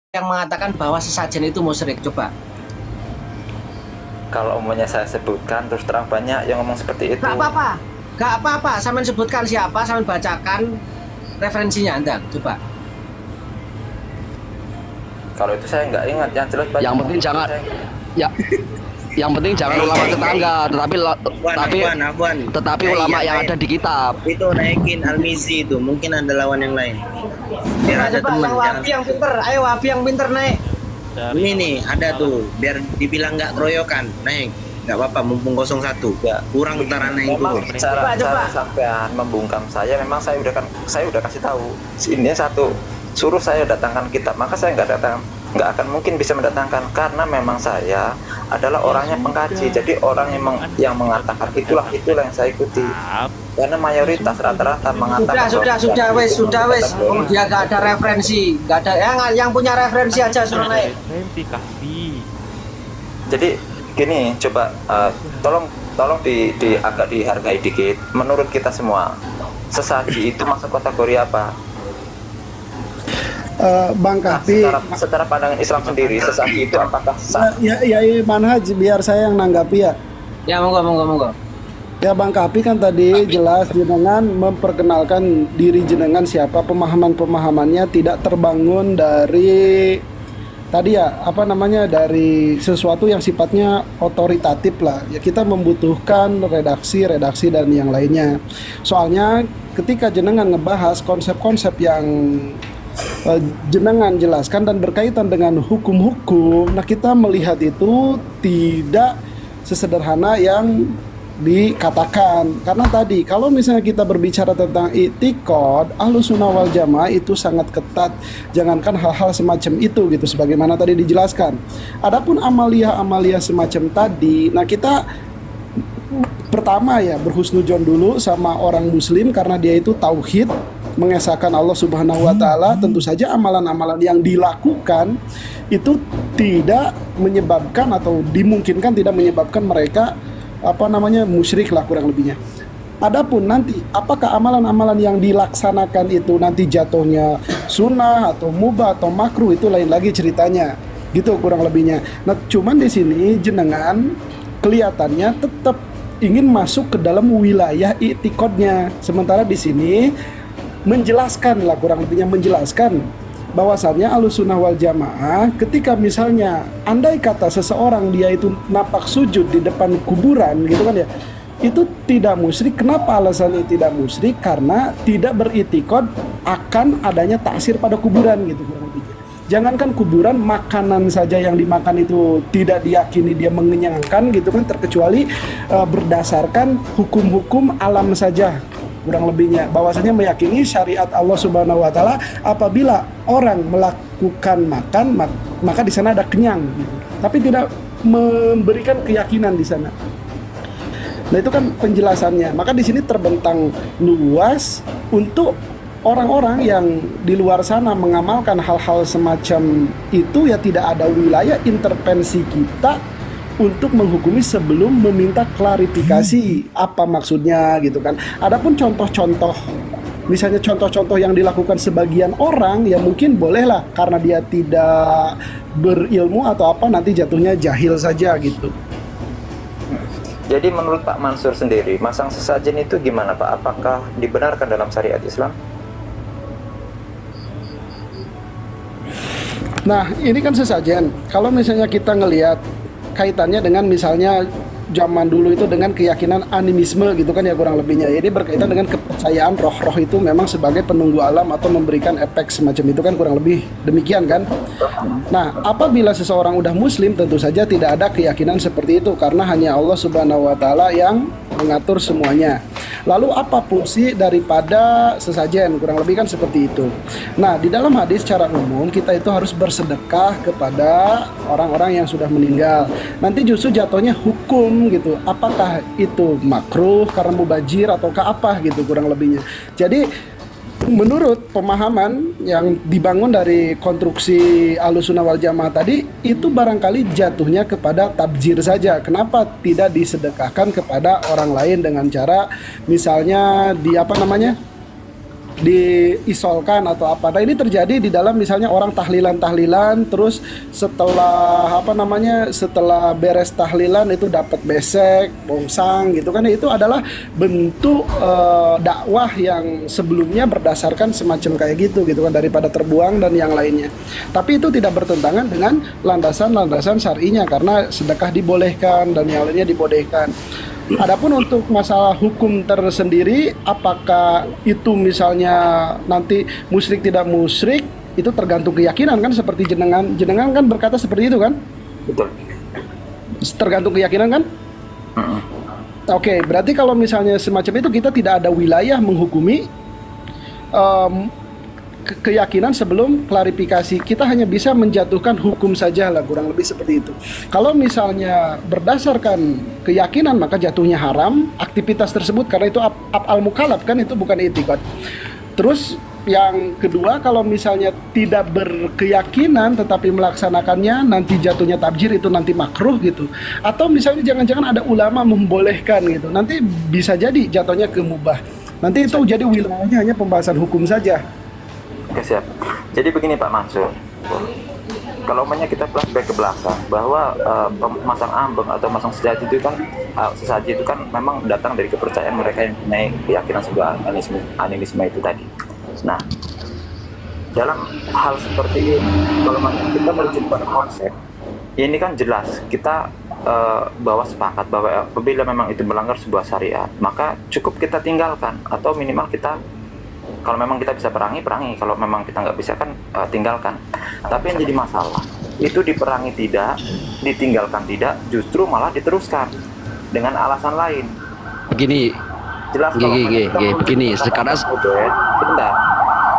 yang mengatakan bahwa sesajen itu musyrik? Coba. Kalau umumnya saya sebutkan, terus terang banyak yang ngomong seperti Gak itu. apa-apa. Gak apa-apa. Sampean sebutkan siapa, sampean bacakan referensinya Anda. Coba. Kalau itu saya nggak ingat, yang jelas banyak. Yang penting jangan Saya- ya yang penting jangan ulama tetangga, tapi Afwan. tetapi Nah, ulama yang yang lain. ada di kitab. Itu naikin Al-Mizi itu, mungkin ada lawan yang lain. Biar ada Coba teman. yang Wahabi yang pinter. Ayo Wahabi yang pinter naik. Ini nih, ada tuh. Biar dibilang nggak keroyokan, naik. Nggak apa-apa, mumpung 01. Ya. Kurang getaran naik Memang dulu. cara Coba. sampean membungkam saya, memang saya udah kasih tahu. Ini satu, suruh saya datangkan kitab, maka saya nggak akan mungkin bisa mendatangkan, karena memang saya adalah orangnya pengkaji, jadi orang yang mengatakan itulah yang saya ikuti, karena mayoritas rata-rata mengatakan Sudah wes. Oh, dia gak ada referensi. Gak ada yang punya referensi aja suruh naik. Referensi kasih. Jadi gini, coba tolong di agak dihargai dikit. Menurut kita semua, sesaji itu masuk kategori apa? Bang Nah, Kahfi, secara pandangan Islam sendiri, sesaji itu apakah sah? ya Manhaj, biar saya yang nanggapi ya. Ya monggo. Ya Bang Kahfi kan tadi jelas jenengan memperkenalkan diri jenengan siapa, pemahamannya tidak terbangun dari tadi ya apa namanya, dari sesuatu yang sifatnya otoritatif lah. Ya kita membutuhkan redaksi dan yang lainnya. Soalnya ketika jenengan ngebahas konsep-konsep yang jenengan jelaskan dan berkaitan dengan hukum-hukum, nah kita melihat itu tidak sesederhana yang dikatakan. Karena tadi kalau misalnya kita berbicara tentang i'tiqad, Ahlussunnah wal Jamaah itu sangat ketat, jangankan hal-hal semacam itu gitu, sebagaimana tadi dijelaskan. Adapun amalia-amalia semacam tadi, nah kita pertama ya berhusnudzon dulu sama orang muslim karena dia itu tauhid, mengesahkan Allah Subhanahu wa taala. Tentu saja amalan-amalan yang dilakukan itu tidak menyebabkan atau dimungkinkan tidak menyebabkan mereka apa namanya musyrik lah kurang lebihnya. Adapun nanti apakah amalan-amalan yang dilaksanakan itu nanti jatuhnya sunnah atau mubah atau makruh, itu lain lagi ceritanya. Gitu kurang lebihnya. Nah, cuman di sini jenengan kelihatannya tetap ingin masuk ke dalam wilayah i'tiqadnya. Sementara di sini menjelaskan lah kurang lebihnya, menjelaskan bahwasannya Ahlussunnah wal Jamaah ketika misalnya andai kata seseorang dia itu napak sujud di depan kuburan gitu kan ya, itu tidak musyrik. Kenapa alasannya tidak musyrik? Karena tidak beriktikad akan adanya taksir pada kuburan gitu kurang lebih. Jangankan kuburan, makanan saja yang dimakan itu tidak diyakini dia mengenyangkan gitu kan, terkecuali berdasarkan hukum-hukum alam saja kurang lebihnya, bahwasanya meyakini syariat Allah Subhanahu wa taala, apabila orang melakukan makan maka di sana ada kenyang gitu. Tapi tidak memberikan keyakinan di sana. Nah, itu kan penjelasannya. Maka di sini terbentang luas untuk orang-orang yang di luar sana mengamalkan hal-hal semacam itu, ya tidak ada wilayah intervensi kita untuk menghukumi sebelum meminta klarifikasi apa maksudnya gitu kan. Adapun contoh-contoh, misalnya contoh-contoh yang dilakukan sebagian orang, ya mungkin bolehlah karena dia tidak berilmu atau apa, nanti jatuhnya jahil saja gitu. Jadi menurut Pak Mansur sendiri, masang sesajen itu gimana Pak? Apakah dibenarkan dalam syariat Islam? Nah, ini kan sesajen. Kalau misalnya kita ngelihat kaitannya dengan misalnya zaman dulu itu dengan keyakinan animisme gitu kan ya kurang lebihnya. Jadi berkaitan dengan kepercayaan roh-roh itu memang sebagai penunggu alam atau memberikan efek semacam itu kan, kurang lebih demikian kan. Nah, apabila seseorang udah muslim tentu saja tidak ada keyakinan seperti itu karena hanya Allah Subhanahu wa taala yang mengatur semuanya. Lalu apa fungsi daripada sesajen? Kurang lebih kan seperti itu. Nah, di dalam hadis secara umum kita itu harus bersedekah kepada orang-orang yang sudah meninggal. Nanti justru jatuhnya hukum gitu. Apakah itu makruh karena mubazir ataukah apa gitu kurang lebihnya. Jadi menurut pemahaman yang dibangun dari konstruksi Ahlussunnah wal Jamaah tadi, itu barangkali jatuhnya kepada tabzir saja. Kenapa tidak disedekahkan kepada orang lain dengan cara misalnya di apa namanya, diisolkan atau apa. Nah ini terjadi di dalam misalnya orang tahlilan, terus setelah setelah beres tahlilan itu dapat besek, bongsang gitu kan, itu adalah bentuk dakwah yang sebelumnya berdasarkan semacam kayak gitu kan, daripada terbuang dan yang lainnya. Tapi itu tidak bertentangan dengan landasan syar'inya, karena sedekah dibolehkan dan yang lainnya dibolehkan. Adapun untuk masalah hukum tersendiri, apakah itu misalnya nanti musyrik tidak musyrik, itu tergantung keyakinan kan, seperti jenengan kan berkata seperti itu kan? Betul. Tergantung keyakinan kan? Oke, berarti kalau misalnya semacam itu kita tidak ada wilayah menghukumi keyakinan sebelum klarifikasi. Kita hanya bisa menjatuhkan hukum saja lah, kurang lebih seperti itu. Kalau misalnya berdasarkan keyakinan maka jatuhnya haram aktivitas tersebut, karena itu af'al mukallaf kan, itu bukan i'tiqad. Terus yang kedua, kalau misalnya tidak berkeyakinan tetapi melaksanakannya, nanti jatuhnya tabjir, itu nanti makruh gitu. Atau misalnya jangan-jangan ada ulama membolehkan gitu, nanti bisa jadi jatuhnya ke mubah. Nanti itu jadi wilayahnya hanya pembahasan hukum saja. Oke, siap. Jadi begini Pak Mansur, kalau kita flashback ke belakang bahwa masang ambeng atau masang sesaji itu kan memang datang dari kepercayaan mereka yang punya keyakinan sebuah animisme itu tadi. Nah, dalam hal seperti ini, kalau kita merujuk pada konsep, ini kan jelas kita bahwa sepakat bahwa apabila memang itu melanggar sebuah syariat, maka cukup kita tinggalkan, atau minimal kita, kalau memang kita bisa perangi, kalau memang kita nggak bisa kan tinggalkan. Tapi yang jadi masalah itu diperangi tidak, ditinggalkan tidak, justru malah diteruskan dengan alasan lain. Begini, Jelas kalau begini. Sekarang sebentar.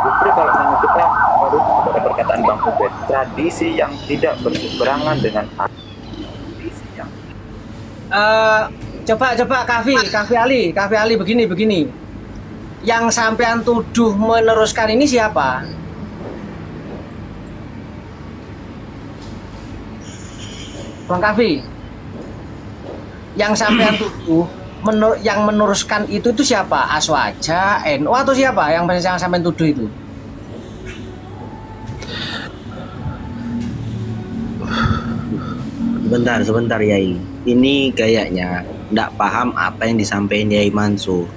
Justru kalau kita harus pada perkataan Bang Ubed, tradisi yang tidak berseberangan dengan tradisi yang coba Kafi Ali begini. Yang sampean tuduh meneruskan ini siapa? Bang Kafi, yang sampean tuduh yang meneruskan itu siapa? Aswaja, NU atau siapa yang sampean tuduh itu? Sebentar Yai. Ini kayaknya nggak paham apa yang disampaikan Yai Mansur.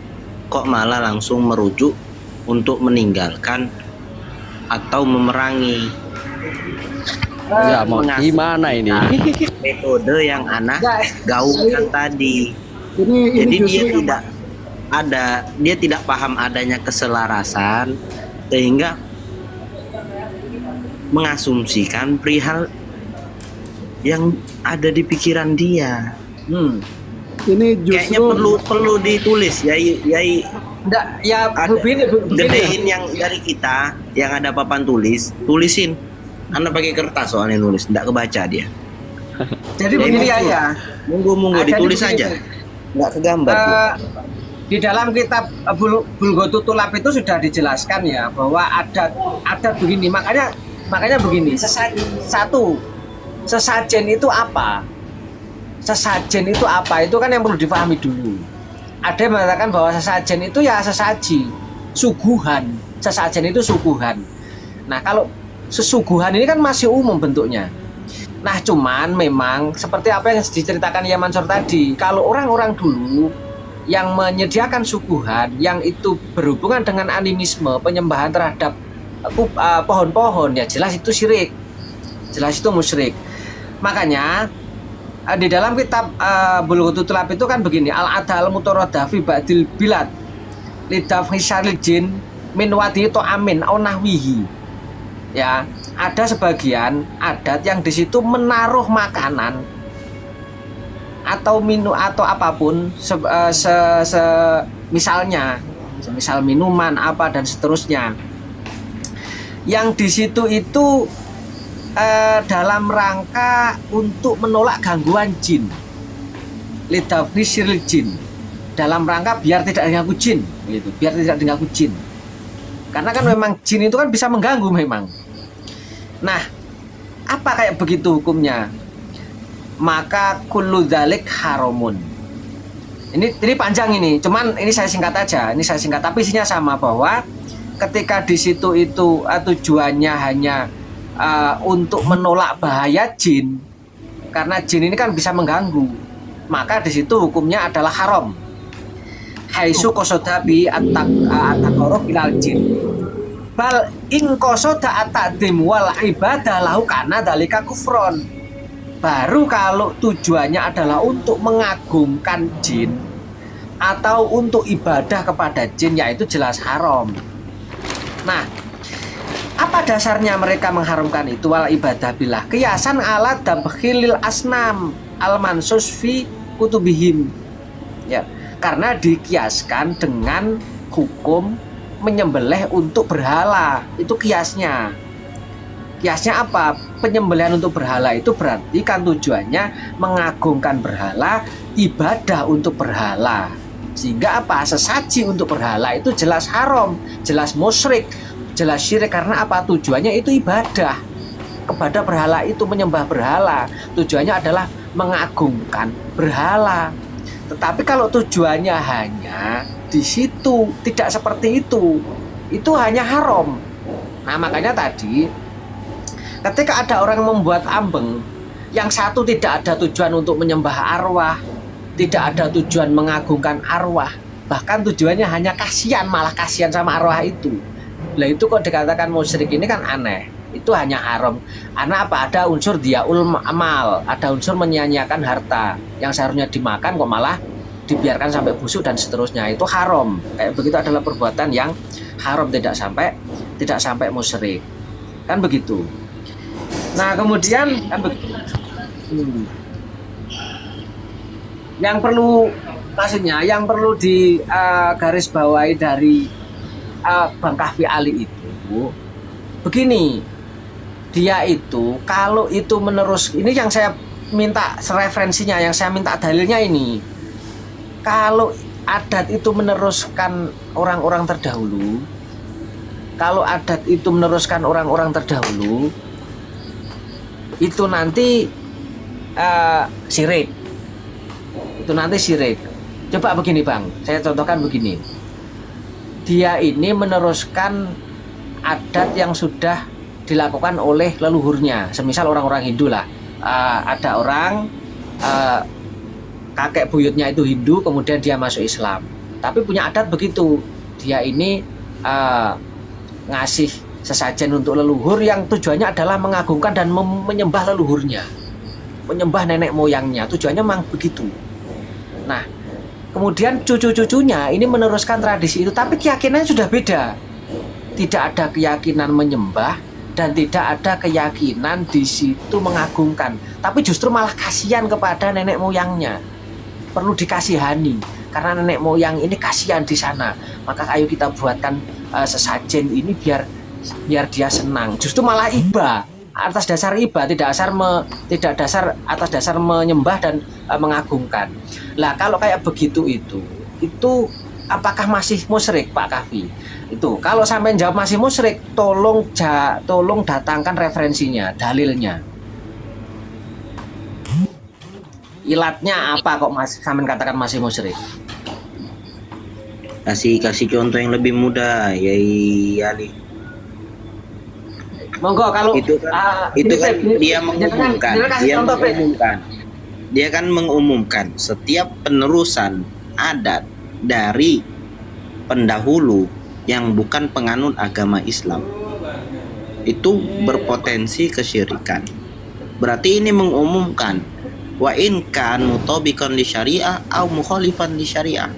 Kok malah langsung merujuk untuk meninggalkan atau memerangi. ya mau gimana ini? Metode yang anak gaungkan tadi. Ini Jadi justru dia tidak paham adanya keselarasan, sehingga mengasumsikan perihal yang ada di pikiran dia. ini Kayaknya justru perlu ditulis Yai. Enggak, ya Ada begini. gedein yang dari kita yang ada papan tulisin. Anda pakai kertas soalnya nulis, enggak kebaca dia. Jadi begini ya. Monggo ditulis Jadi aja. begini. Enggak kegambar dia. Di dalam kitab Bulghatul Tulab itu sudah dijelaskan ya bahwa ada begini, makanya begini. Sesajen itu apa? Sesajen itu apa? Itu kan yang perlu difahami dulu. Ada yang mengatakan bahwa sesajen itu ya sesaji, suguhan. Sesajen itu suguhan. Nah, kalau sesuguhan ini kan masih umum bentuknya. Nah, cuman memang seperti apa yang diceritakan Ya Mansur tadi, kalau orang-orang dulu yang menyediakan suguhan yang itu berhubungan dengan animisme, penyembahan terhadap pohon-pohon, ya jelas itu syirik. Jelas itu musyrik. Makanya di dalam kitab Bulghatul Tulab itu kan begini, al-adal mutaradda fi ba'dil bilad lidaf'i syaril jin min wadi amin au nahwihi. Ya, ada sebagian adat yang di situ menaruh makanan atau atau apapun misalnya semisal minuman apa dan seterusnya yang di situ itu dalam rangka untuk menolak gangguan jin, lidafni syiril jin, dalam rangka biar tidak diganggu jin, gitu, biar tidak diganggu jin. Karena kan memang jin itu kan bisa mengganggu memang. Nah, apa kayak begitu hukumnya? Maka kullu dzalik haramun. Ini panjang ini, cuman ini saya singkat aja. Ini saya singkat, tapi isinya sama bahwa ketika di situ itu tujuannya hanya untuk menolak bahaya jin, karena jin ini kan bisa mengganggu, maka di situ hukumnya adalah haram. Haitsu qasada bi at-taqarrub ilal jin. Bal in qasada at-ta'dim wal ibadah lahu kana dalika kufron. Baru kalau tujuannya adalah untuk mengagungkan jin atau untuk ibadah kepada jin, yaitu jelas haram. Nah, apa dasarnya mereka mengharamkan itu? Wal ibadah billah kiasan ala dabkhilil asnam al mansus fi kutubihim. Ya, karena dikiaskan dengan hukum menyembelih untuk berhala. Itu kiasnya. Kiasnya apa? Penyembelihan untuk berhala itu berarti kan tujuannya mengagungkan berhala, ibadah untuk berhala. Sehingga apa? Sesaji untuk berhala itu jelas haram, jelas musyrik, jelas syirik. Karena apa? Tujuannya itu ibadah kepada berhala itu, menyembah berhala. Tujuannya adalah mengagungkan berhala. Tetapi kalau tujuannya hanya di situ, tidak seperti itu hanya haram. Nah, makanya tadi ketika ada orang membuat ambeng, yang satu tidak ada tujuan untuk menyembah arwah, tidak ada tujuan mengagungkan arwah, bahkan tujuannya hanya kasihan, malah kasihan sama arwah itu. Lah itu kok dikatakan musyrik, ini kan aneh. Itu hanya haram. Karena apa? Ada unsur diaul amal, ada unsur menyia-nyiakan harta yang seharusnya dimakan kok malah dibiarkan sampai busuk dan seterusnya. Itu haram. Kayak begitu adalah perbuatan yang haram, tidak sampai musyrik. Kan begitu. Nah, kemudian kan yang perlu maksudnya yang perlu di garis bawahi dari Bang Kahfi Ali itu begini, dia itu kalau itu ini yang saya minta referensinya, yang saya minta dalilnya ini, kalau adat itu meneruskan orang-orang terdahulu, itu nanti syirik. Coba begini Bang, saya contohkan begini. Dia ini meneruskan adat yang sudah dilakukan oleh leluhurnya. Semisal orang-orang Hindu lah, ada orang kakek buyutnya itu Hindu, kemudian dia masuk Islam, tapi punya adat begitu. Dia ini ngasih sesajen untuk leluhur yang tujuannya adalah mengagungkan dan menyembah leluhurnya, menyembah nenek moyangnya. Tujuannya memang begitu. Nah, kemudian cucu-cucunya ini meneruskan tradisi itu, tapi keyakinannya sudah beda. Tidak ada keyakinan menyembah dan tidak ada keyakinan di situ mengagungkan, tapi justru malah kasihan kepada nenek moyangnya. Perlu dikasihani karena nenek moyang ini kasihan di sana. Maka ayo kita buatkan sesajen ini biar dia senang. Justru malah iba, atas dasar iba, tidak dasar atas dasar menyembah dan mengagungkan. Lah kalau kayak begitu itu apakah masih musyrik Pak Kahfi? Itu kalau sampai jawab masih musyrik, tolong datangkan referensinya, dalilnya. Ilatnya apa kok sampai katakan masih musyrik? Kasih contoh yang lebih mudah, Yai Ali. Monggo, kalau itu kan dia mengumumkan. Dia kan mengumumkan setiap penerusan adat dari pendahulu yang bukan penganut agama Islam itu berpotensi kesyirikan. Berarti ini mengumumkan wa in kan mutabiqan li syariah au mukhalifan li syariah.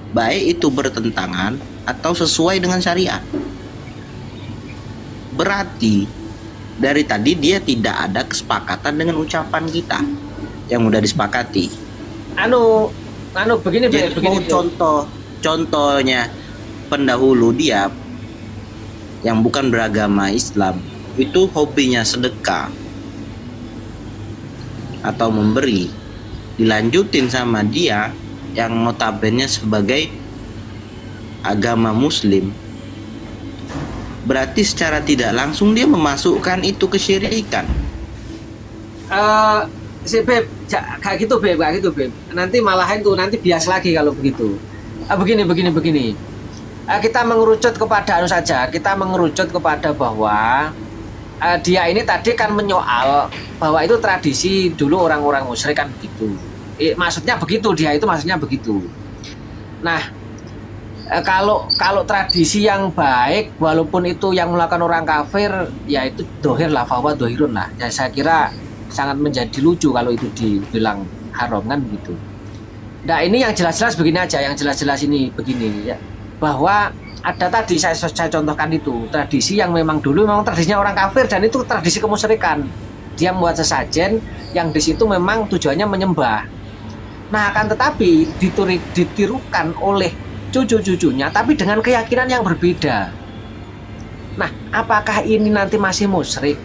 Baik itu bertentangan atau sesuai dengan syariat. Berarti dari tadi dia tidak ada kesepakatan dengan ucapan kita yang udah disepakati. Begini. Contohnya pendahulu dia yang bukan beragama Islam itu hobinya sedekah atau memberi, dilanjutin sama dia yang notabene sebagai agama Muslim. Berarti secara tidak langsung dia memasukkan itu kesyirikan. Beb, kayak gitu Beb. Nanti malahan tuh nanti bias lagi kalau begitu. Begini. kita mengerucut kepada saja, kita mengerucut kepada bahwa dia ini tadi kan menyoal bahwa itu tradisi dulu orang-orang musyrik kan begitu. Maksudnya begitu, dia itu maksudnya begitu. Nah, kalau tradisi yang baik, walaupun itu yang melakukan orang kafir, ya itu dohir lah, bahwa dohirun lah. Ya, saya kira sangat menjadi lucu kalau itu dibilang haram kan begitu. Nah, ini yang jelas-jelas begini aja, yang jelas-jelas ini begini ya, bahwa ada tadi saya contohkan itu tradisi yang memang dulu memang tradisinya orang kafir dan itu tradisi kemusyrikan. Dia membuat sesajen yang di situ memang tujuannya menyembah. Nah, akan tetapi ditirukan oleh cucu-cucunya tapi dengan keyakinan yang berbeda. Nah, apakah ini nanti masih musyrik?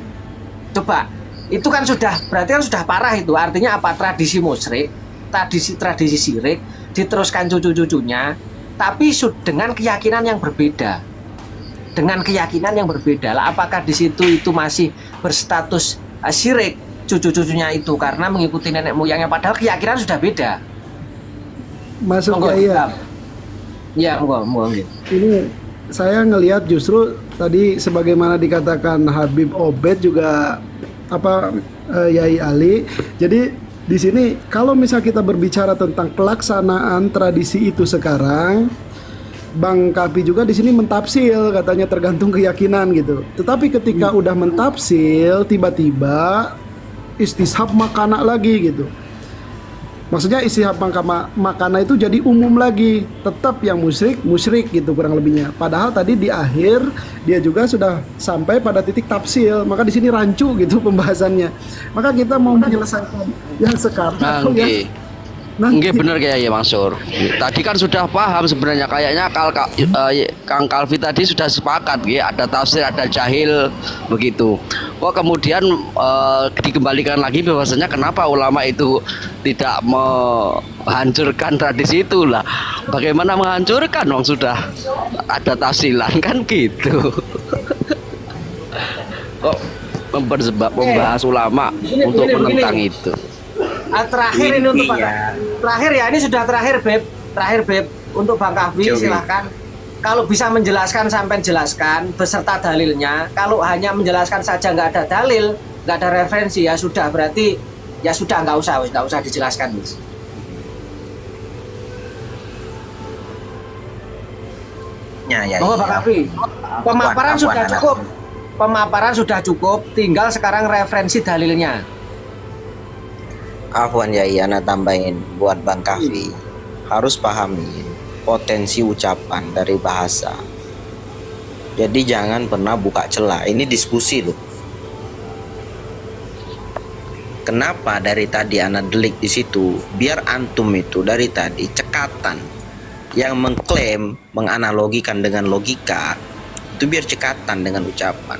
Coba, itu kan berarti kan sudah parah itu. Artinya apa? Tradisi musyrik, tradisi syirik diteruskan cucu-cucunya tapi dengan keyakinan yang berbeda. Dengan keyakinan yang berbeda. Lah, apakah di situ itu masih berstatus syirik cucu-cucunya itu karena mengikuti nenek moyangnya padahal keyakinan sudah beda. Masuk Monggo, ya. Ya, monggo. Ini saya ngelihat justru tadi sebagaimana dikatakan Habib Obed juga Yai Ali. Jadi di sini kalau misal kita berbicara tentang pelaksanaan tradisi itu sekarang, Bang Kapi juga di sini mentafsil katanya tergantung keyakinan gitu. Tetapi ketika udah mentafsil tiba-tiba istishab makana lagi gitu. Maksudnya istihab makana itu jadi umum lagi, tetap yang musyrik gitu kurang lebihnya. Padahal tadi di akhir dia juga sudah sampai pada titik tafsil, maka di sini rancu gitu pembahasannya. Maka kita mau menyelesaikan yang sekarang atau yang nanti. Nggih bener kayak ya Mansur. Tadi kan sudah paham sebenarnya kayaknya Kang Kalvi tadi sudah sepakat nggih, ada tafsir, ada jahil begitu. Kok kemudian dikembalikan lagi bahwasanya kenapa ulama itu tidak menghancurkan tradisi itu lah. Bagaimana menghancurkan wong sudah ada tafsilan kan gitu. Kok membahas ulama untuk menentang itu. Terakhir ini untuk terakhir ya, ini sudah terakhir Beb untuk Bang Kahfi, silahkan kalau bisa menjelaskan sampai jelaskan beserta dalilnya. Kalau hanya menjelaskan saja nggak ada dalil, nggak ada referensi, ya sudah, berarti ya sudah nggak usah dijelaskan Mas. Oh Bang Kahfi, pemaparan sudah cukup, tinggal sekarang referensi dalilnya. Afwan Yai, ana tambahin buat Bang Kahfi. Harus pahami potensi ucapan dari bahasa. Jadi jangan pernah buka celah. Ini diskusi loh. Kenapa dari tadi ana delik di situ? Biar antum itu dari tadi cekatan yang mengklaim menganalogikan dengan logika itu biar cekatan dengan ucapan.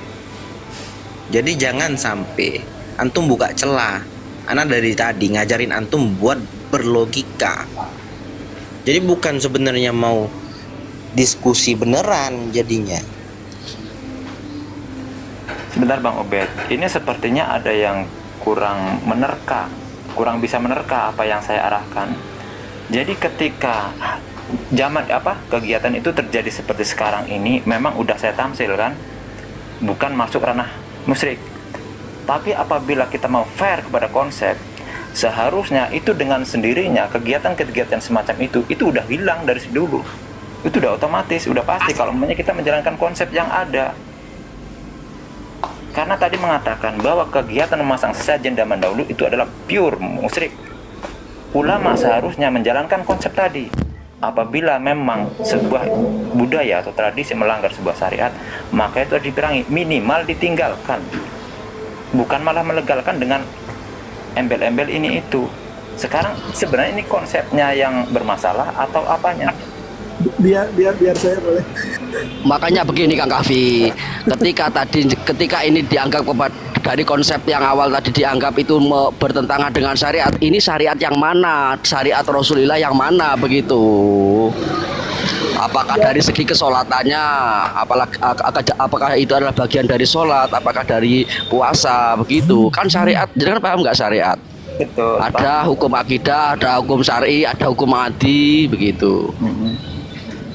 Jadi jangan sampai antum buka celah. Ana dari tadi ngajarin antum buat berlogika. Jadi bukan sebenarnya mau diskusi beneran jadinya. Sebentar Bang Obed, ini sepertinya ada yang kurang bisa menerka apa yang saya arahkan. Jadi ketika kegiatan itu terjadi seperti sekarang ini, memang udah saya tamsil kan, bukan masuk ranah musyrik. Tapi apabila kita mau fair kepada konsep, seharusnya itu dengan sendirinya kegiatan-kegiatan semacam itu udah hilang dari dulu. Itu udah otomatis, udah pasti kalau kita menjalankan konsep yang ada. Karena tadi mengatakan bahwa kegiatan memasang sesajen zaman dahulu itu adalah pure musyrik. Ulama seharusnya menjalankan konsep tadi. Apabila memang sebuah budaya atau tradisi melanggar sebuah syariat, maka itu diperangi, minimal ditinggalkan. Bukan malah melegalkan dengan embel-embel ini itu. Sekarang sebenarnya ini konsepnya yang bermasalah atau apanya? Biar saya boleh. Makanya begini Kang Kahfi, ketika ini dianggap dari konsep yang awal tadi dianggap itu bertentangan dengan syariat, ini syariat yang mana? Syariat Rasulullah yang mana begitu? Apakah dari segi kesolatannya, apakah itu adalah bagian dari sholat, apakah dari puasa begitu? Kan syariat, jangan paham nggak syariat? Betul. Ada hukum akidah, ada hukum syar'i, ada hukum adi begitu.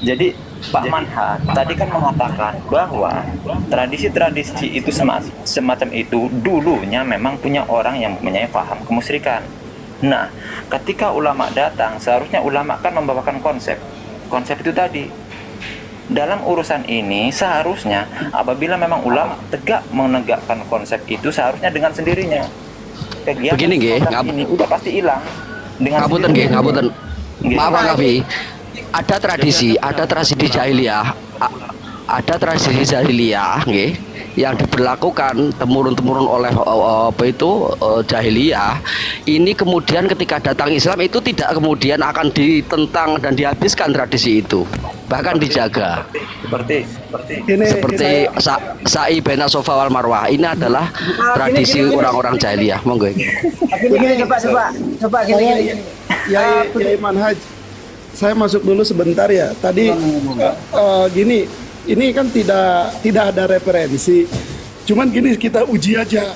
Jadi Pak Manhat tadi kan mengatakan bahwa tradisi-tradisi itu semacam itu dulunya memang punya orang yang mempunyai paham kemusyrikan. Nah, ketika ulama datang, seharusnya ulama kan membawakan konsep itu tadi. Dalam urusan ini seharusnya apabila memang ulama tegak menegakkan konsep itu, seharusnya dengan sendirinya kegiatan Begini nggih, ini udah pasti hilang dengan ngapunten nggih, sendirinya. ngapunten. Nggih. Maaf Pak Kavi. Ada tradisi jahiliyah, ada tradisi jahiliyah nggih yang diberlakukan temurun-temurun oleh jahiliyah. Ini kemudian ketika datang Islam itu tidak kemudian akan ditentang dan dihabiskan tradisi itu, bahkan dijaga. Seperti sa'i baina Safa wal Marwah. Ini adalah tradisi orang-orang jahiliyah. Monggo. Gini, coba gini. Yai Manhaj, saya masuk dulu sebentar ya. Tadi gini, ini kan tidak ada referensi. Cuman gini, kita uji aja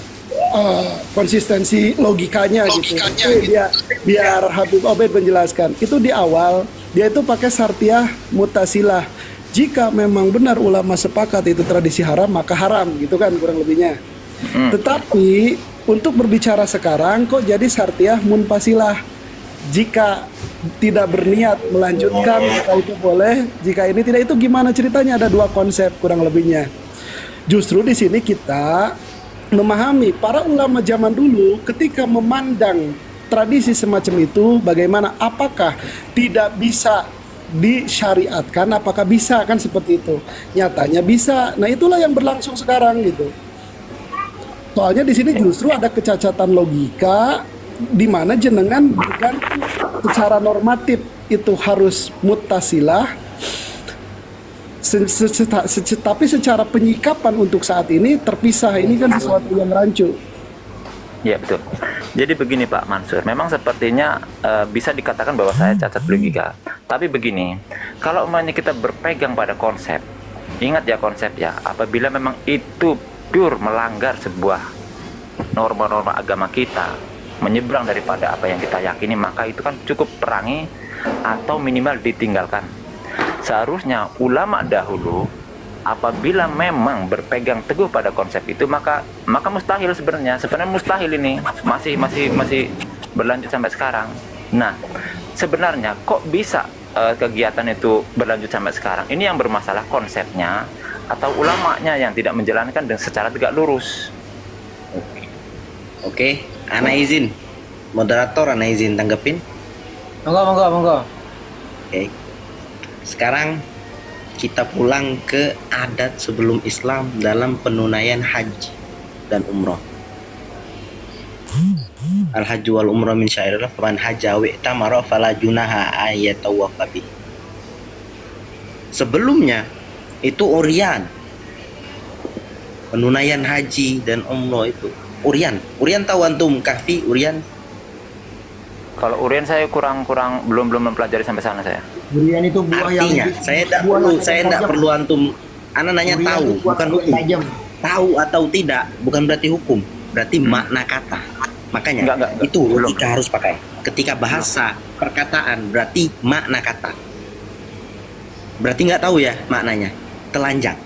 konsistensi logikanya gitu. Biar Habib Obed menjelaskan. Itu di awal dia itu pakai syartiyah mutasilah. Jika memang benar ulama sepakat itu tradisi haram, maka haram gitu kan kurang lebihnya. Tetapi untuk berbicara sekarang kok jadi syartiyah munfasilah. Jika tidak berniat melanjutkan maka itu boleh, jika ini tidak, itu gimana ceritanya? Ada dua konsep kurang lebihnya. Justru di sini kita memahami para ulama zaman dulu ketika memandang tradisi semacam itu bagaimana, apakah tidak bisa disyariatkan, apakah bisa kan seperti itu. Nyatanya bisa. Nah, itulah yang berlangsung sekarang gitu. Soalnya di sini justru ada kecacatan logika di mana jenengan bukan secara normatif itu harus mutasilah, tapi secara penyikapan untuk saat ini terpisah. Ini kan sesuatu yang rancu. Ya betul. Jadi begini Pak Mansur, memang sepertinya bisa dikatakan bahwa saya cacat logika. Tapi begini, kalau umpamanya kita berpegang pada konsep, ingat ya konsep ya, apabila memang itu pure melanggar sebuah norma-norma agama kita, menyeberang daripada apa yang kita yakini, maka itu kan cukup perangi atau minimal ditinggalkan. Seharusnya ulama dahulu apabila memang berpegang teguh pada konsep itu, maka mustahil sebenarnya mustahil ini masih berlanjut sampai sekarang. Nah, sebenarnya kok bisa kegiatan itu berlanjut sampai sekarang? Ini yang bermasalah konsepnya atau ulamanya yang tidak menjalankan dengan secara tegak lurus. Oke, ana izin. Moderator, ana izin tanggepin. Monggo. Oke. Sekarang kita pulang ke adat sebelum Islam dalam penunaian haji dan umroh. Al-hajju wal umroh min syairillah, faman hajja wa i'tamara fala junaha ayatawafa bih. Sebelumnya itu urian. Penunaian haji dan umroh itu urian tahu antum kahfi urian? Kalau urian saya kurang belum mempelajari sampai sana saya. Durian itu buah artinya yang saya tidak perlu antum, ana nanya durian tahu itu buah bukan hukum. tajam. Tahu atau tidak bukan berarti hukum, berarti makna kata. Makanya Enggak. itu logika harus pakai ketika bahasa perkataan, berarti makna kata. Berarti nggak tahu ya maknanya, telanjang.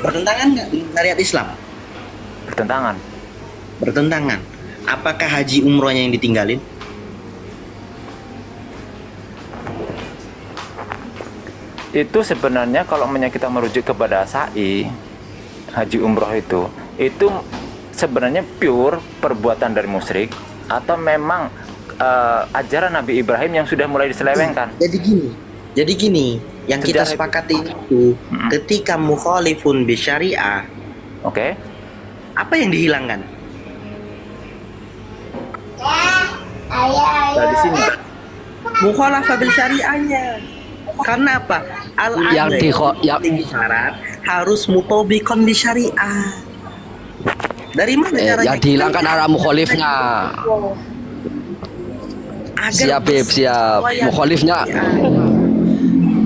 Bertentangan nggak dengan syariat Islam? Bertentangan. Apakah haji umrohnya yang ditinggalin? Itu sebenarnya kalau kita merujuk kepada sa'i haji umroh itu sebenarnya pure perbuatan dari musyrik atau memang ajaran Nabi Ibrahim yang sudah mulai diselewengkan. Jadi gini, yang kita Sejarah sepakati itu ketika mukhalifun bi syariah, Oke. apa yang dihilangkan? Di sini Mukhalafah bil syariahnya. Karena apa? Yang syarat harus mutobikon bi syariah. Dari mana caranya? yang dihilangkan arah mukhalifnya. Siap. Mukhalifnya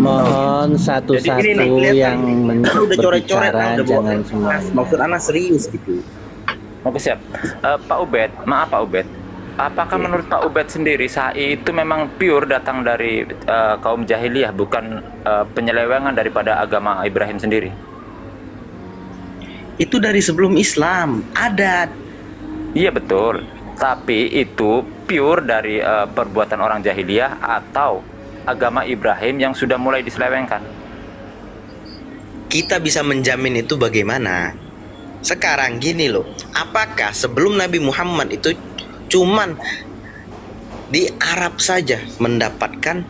Mohon satu-satu yang berbicara jangan semua. Maksud anak serius gitu. Oke siap. Pak Ubed, maaf Pak Ubed. Apakah menurut Pak Ubed sendiri Sa'i itu memang pure datang dari kaum jahiliyah, bukan penyelewengan daripada agama Ibrahim sendiri? Itu dari sebelum Islam ada. Iya betul. Tapi itu pure dari perbuatan orang jahiliyah atau agama Ibrahim yang sudah mulai diselewengkan? Kita bisa menjamin itu bagaimana? Sekarang gini loh, apakah sebelum Nabi Muhammad itu cuman di Arab saja mendapatkan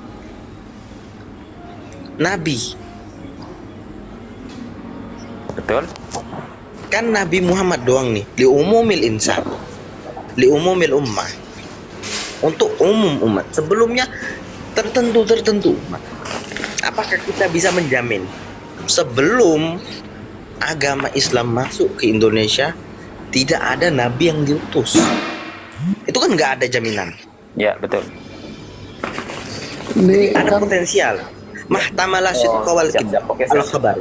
Nabi? Betul? Kan Nabi Muhammad doang nih, li umumil insan, li umumil ummah, untuk umum umat. Sebelumnya tertentu umat. Apakah kita bisa menjamin sebelum agama Islam masuk ke Indonesia tidak ada nabi yang diutus? Itu kan nggak ada jaminan. Ya betul. Ini Ada kan potensial. Mahtamala sidqa wal siap. Oke, al siap. khabar.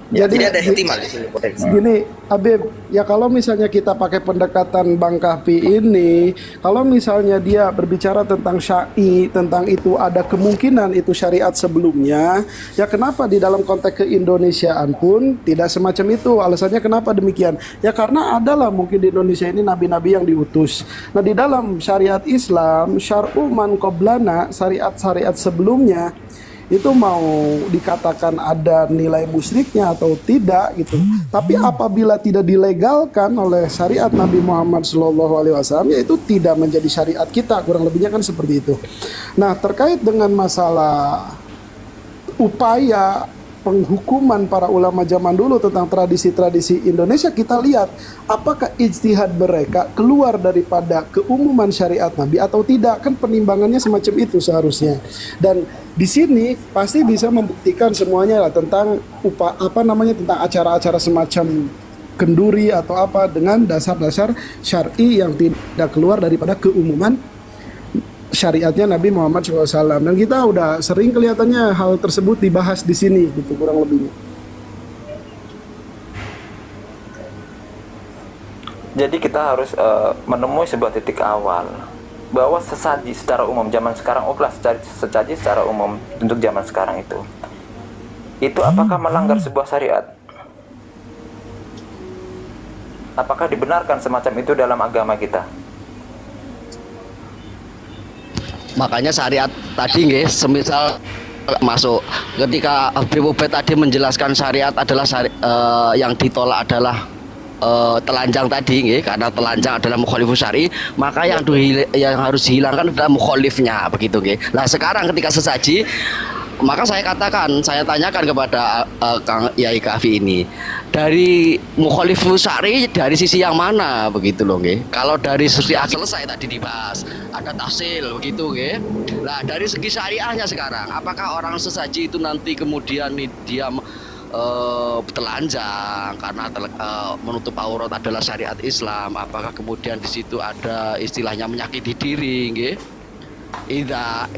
Jadi- Tidak ada ihtimal di sini potensi. gini, Habib, ya kalau misalnya kita pakai pendekatan Bang Kahfi ini, kalau misalnya dia berbicara tentang syai, tentang itu ada kemungkinan itu syariat sebelumnya, ya kenapa di dalam konteks keindonesiaan pun tidak semacam itu? Alasannya kenapa demikian? Ya karena adalah mungkin di Indonesia ini nabi-nabi yang diutus. Nah, di dalam syariat Islam, syar'u man qablana, syariat-syariat sebelumnya itu mau dikatakan ada nilai musyriknya atau tidak gitu. Tapi apabila tidak dilegalkan oleh syariat Nabi Muhammad SAW, ya itu tidak menjadi syariat kita, kurang lebihnya kan seperti itu. Nah, terkait dengan masalah upaya penghukuman para ulama zaman dulu tentang tradisi-tradisi Indonesia, kita lihat apakah ijtihad mereka keluar daripada keumuman syariat Nabi atau tidak, kan penimbangannya semacam itu seharusnya. Dan di sini pasti bisa membuktikan semuanya lah tentang tentang acara-acara semacam kenduri atau apa dengan dasar-dasar syar'i yang tidak keluar daripada keumuman syariatnya Nabi Muhammad SAW. Dan kita udah sering kelihatannya hal tersebut dibahas di sini gitu kurang lebihnya. Jadi kita harus menemui sebuah titik awal bahwa sesaji secara umum zaman sekarang, sesaji secara umum untuk zaman sekarang itu apakah melanggar sebuah syariat? Apakah dibenarkan semacam itu dalam agama kita? Makanya syariat tadi nggih, semisal masuk ketika Habib Ubed tadi menjelaskan syariat adalah yang ditolak adalah telanjang tadi nggih, karena telanjang adalah mukhalifus syar'i, maka yang harus dihilangkan adalah mukhalifnya, begitu nggih. Nah, sekarang ketika sesaji, maka saya tanyakan kepada Kang Yai Kahfi ini, dari mukhalifus syar'i dari sisi yang mana, begitu loh nggih. Kalau dari sisi selesai tadi dibahas, ada tafsil begitu nggih. Nah, dari segi syariahnya sekarang, apakah orang sesaji itu nanti kemudian dia telanjang karena menutup aurat adalah syariat Islam, apakah kemudian di situ ada istilahnya menyakiti diri nggih?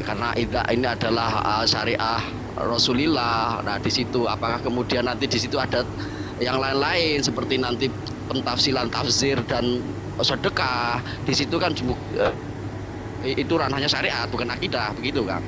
Karena ini adalah syariah Rasulullah. Nah, di situ apakah kemudian nanti di situ ada yang lain-lain seperti nanti pentafsilan tafsir dan sedekah. Di situ kan itu ranahnya syariat, bukan akidah, begitu kan?